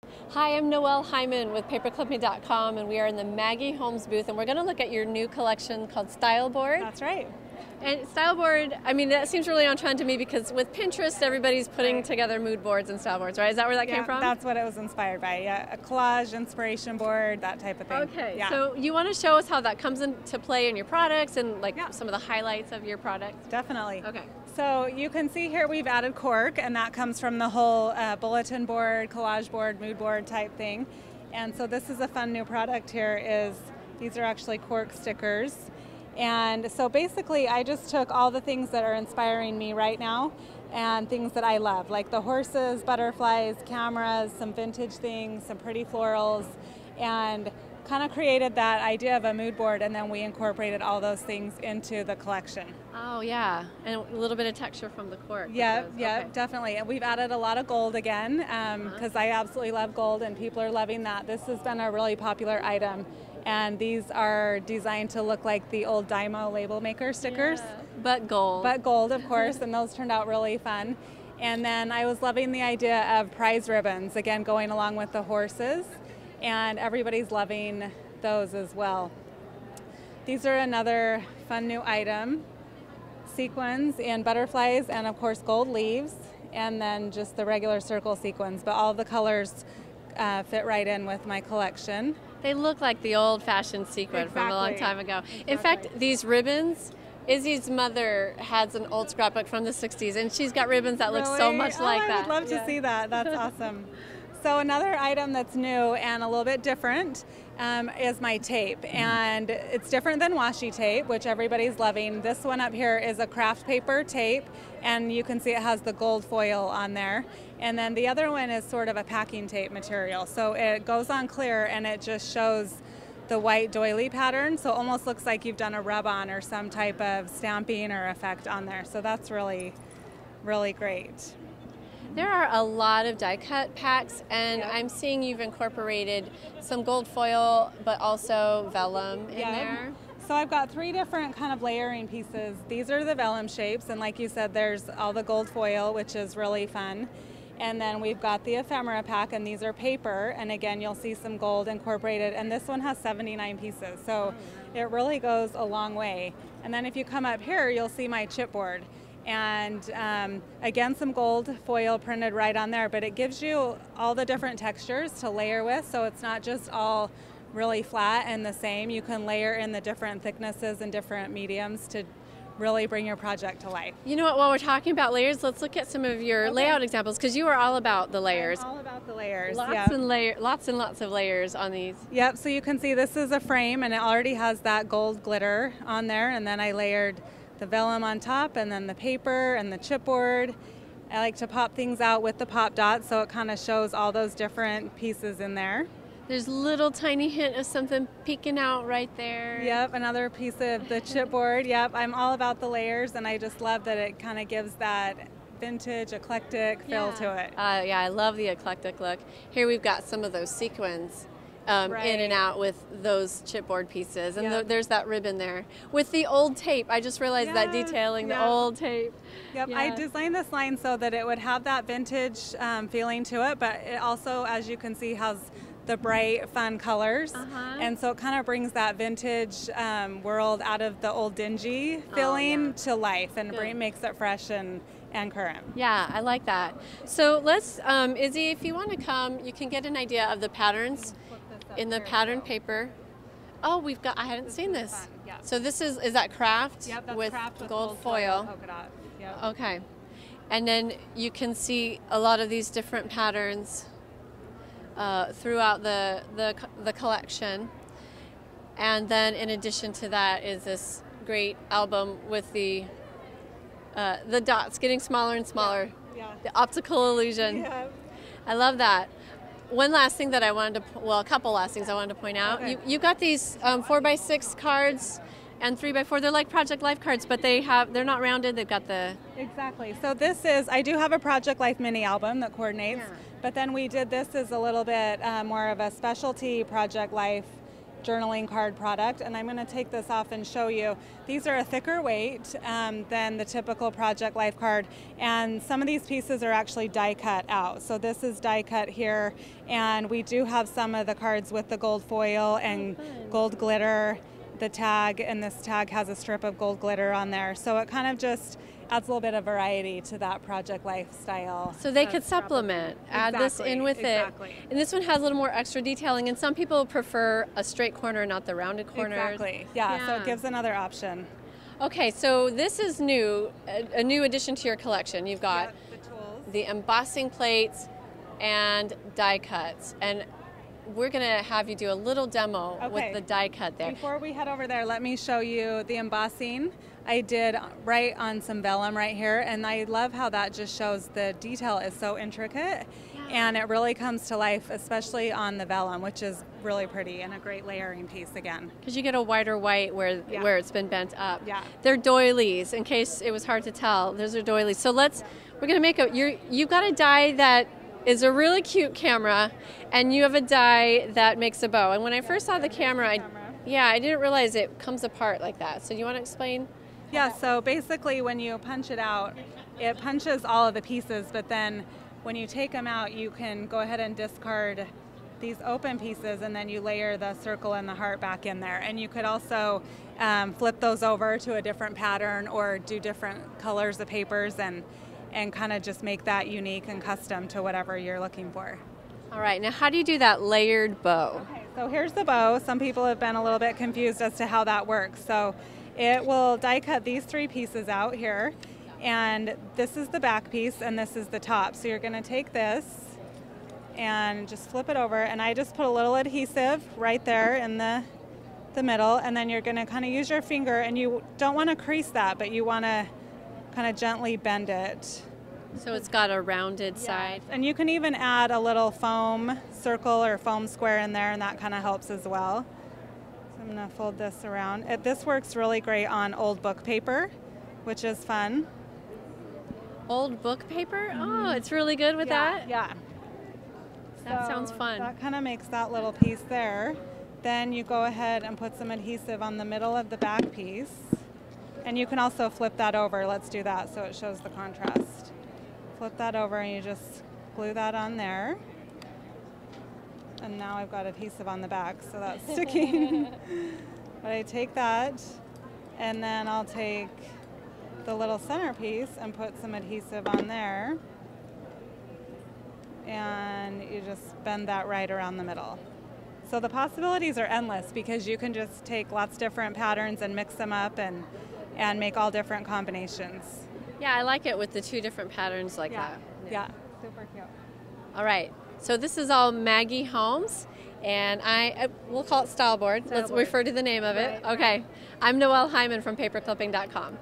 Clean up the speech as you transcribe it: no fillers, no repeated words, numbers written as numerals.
Hi, I'm Noelle Hyman with paperclipping.com, and we are in the Maggie Holmes booth, and we're going to look at your new collection called Style Board. That's right. And Style Board, I mean, that seems really on trend to me because with Pinterest, everybody's putting together mood boards and style boards, right? Is that where that came from? That's what it was inspired by. Yeah, a collage, inspiration board, that type of thing. Okay, yeah. So you want to show us how that comes into play in your products and some of the highlights of your products? Definitely. Okay. So you can see here we've added cork, and that comes from the whole bulletin board, collage board, mood board type thing. And so this is a fun new product here. These are actually cork stickers. And so basically I just took all the things that are inspiring me right now and things that I love, like the horses, butterflies, cameras, some vintage things, some pretty florals, and kind of created that idea of a mood board, and then we incorporated all those things into the collection. Oh yeah, and a little bit of texture from the cork. Yeah, okay. Definitely. And we've added a lot of gold again because I absolutely love gold and people are loving that. This has been a really popular item. And these are designed to look like the old Dymo label maker stickers. Yeah. But gold. But gold, of course, and those turned out really fun. And then I was loving the idea of prize ribbons, again, going along with the horses. And everybody's loving those as well. These are another fun new item. Sequins and butterflies, and of course gold leaves, and then just the regular circle sequins. But all the colors fit right in with my collection. They look like the old-fashioned sequin from a long time ago. Exactly. In fact, these ribbons, Izzy's mother has an old scrapbook from the 60s, and she's got ribbons that look so much like that. I would love to see that. That's awesome. So another item that's new and a little bit different is my tape. And it's different than washi tape, which everybody's loving. This one up here is a craft paper tape, and you can see it has the gold foil on there. And then the other one is sort of a packing tape material. So it goes on clear and it just shows the white doily pattern. So it almost looks like you've done a rub-on or some type of stamping or effect on there. So that's really, really great. There are a lot of die cut packs, and I'm seeing you've incorporated some gold foil, but also vellum in there. So I've got 3 different kind of layering pieces. These are the vellum shapes, and like you said, there's all the gold foil, which is really fun. And then we've got the ephemera pack, and these are paper, and again, you'll see some gold incorporated, and this one has 79 pieces, so it really goes a long way. And then if you come up here, you'll see my chipboard. And again, some gold foil printed right on there, but it gives you all the different textures to layer with, so it's not just all really flat and the same. You can layer in the different thicknesses and different mediums to really bring your project to life. You know what, while we're talking about layers, let's look at some of your layout examples, because you are all about the layers. I'm all about the layers. Lots and lots of layers on these. Yep, so you can see this is a frame, and it already has that gold glitter on there, and then I layered the vellum on top, and then the paper and the chipboard. I like to pop things out with the pop dots, so it kind of shows all those different pieces in there. There's a little tiny hint of something peeking out right there. Yep, another piece of the chipboard. Yep, I'm all about the layers, and I just love that it kind of gives that vintage, eclectic feel to it. Yeah, I love the eclectic look. Here we've got some of those sequins. In and out with those chipboard pieces, and there's that ribbon there with the old tape. I just realized that detailing the old tape. Yep, I designed this line so that it would have that vintage feeling to it, but it also, as you can see, has the bright, fun colors, and so it kind of brings that vintage world out of the old dingy feeling to life, and makes it fresh and current. Yeah, I like that. So let's, Izzy, if you want to come, you can get an idea of the patterns in the pattern paper. Oh, I hadn't seen this. So this is that craft? Yep, that's with craft with gold foil. Polka dot. Yep. Okay. And then you can see a lot of these different patterns throughout the collection. And then in addition to that is this great album with the dots getting smaller and smaller. The optical illusion. Yeah. I love that. One last thing that I wanted to, a couple last things I wanted to point out. Okay. You got these 4x6 cards and 3x4. They're like Project Life cards, but they're not rounded. They've got the... Exactly. So I do have a Project Life mini album that coordinates, but then we did this as a little bit more of a specialty Project Life journaling card product, and I'm going to take this off and show you. These are a thicker weight than the typical Project Life card, and some of these pieces are actually die cut out. So this is die cut here, and we do have some of the cards with the gold foil and gold glitter, the tag, and this tag has a strip of gold glitter on there. So it kind of just adds a little bit of variety to that Project Life style. So they could supplement, add this in with it. And this one has a little more extra detailing, and some people prefer a straight corner, not the rounded corner. Exactly, yeah, so it gives another option. Okay, so this is new, a new addition to your collection. You've got the tools, the embossing plates and die cuts. And we're gonna have you do a little demo with the die cut there. Before we head over there, let me show you the embossing I did right on some vellum right here, and I love how that just shows the detail is so intricate, and it really comes to life, especially on the vellum, which is really pretty and a great layering piece again. Because you get a whiter white where it's been bent up. Yeah. They're doilies, in case it was hard to tell. Those are doilies. So we're gonna make you've got a die that is a really cute camera, and you have a die that makes a bow. And when I first saw the camera, I didn't realize it comes apart like that. So do you want to explain? Yeah, so basically when you punch it out, it punches all of the pieces, but then when you take them out, you can go ahead and discard these open pieces, and then you layer the circle and the heart back in there. And you could also flip those over to a different pattern or do different colors of papers and kind of just make that unique and custom to whatever you're looking for. All right, now how do you do that layered bow? Okay, so here's the bow. Some people have been a little bit confused as to how that works. So it will die cut these three pieces out here, and this is the back piece and this is the top. So you're gonna take this and just flip it over, and I just put a little adhesive right there in the middle, and then you're gonna kind of use your finger, and you don't wanna crease that, but you wanna kind of gently bend it. So it's got a rounded side. And you can even add a little foam circle or foam square in there, and that kind of helps as well. So I'm going to fold this around. This works really great on old book paper, which is fun. Old book paper? Oh, it's really good with that? Yeah. That sounds fun. That kind of makes that little piece there. Then you go ahead and put some adhesive on the middle of the back piece. And you can also flip that over. Let's do that so it shows the contrast. Flip that over and you just glue that on there. And now I've got adhesive on the back, so that's sticking. But I take that, and then I'll take the little centerpiece and put some adhesive on there. And you just bend that right around the middle. So the possibilities are endless, because you can just take lots of different patterns and mix them up and make all different combinations. Yeah, I like it with the two different patterns like that. Yeah, super cute. All right, so this is all Maggie Holmes, and we'll call it Style Board. Let's refer to the name of it. Okay, I'm Noelle Hyman from paperclipping.com.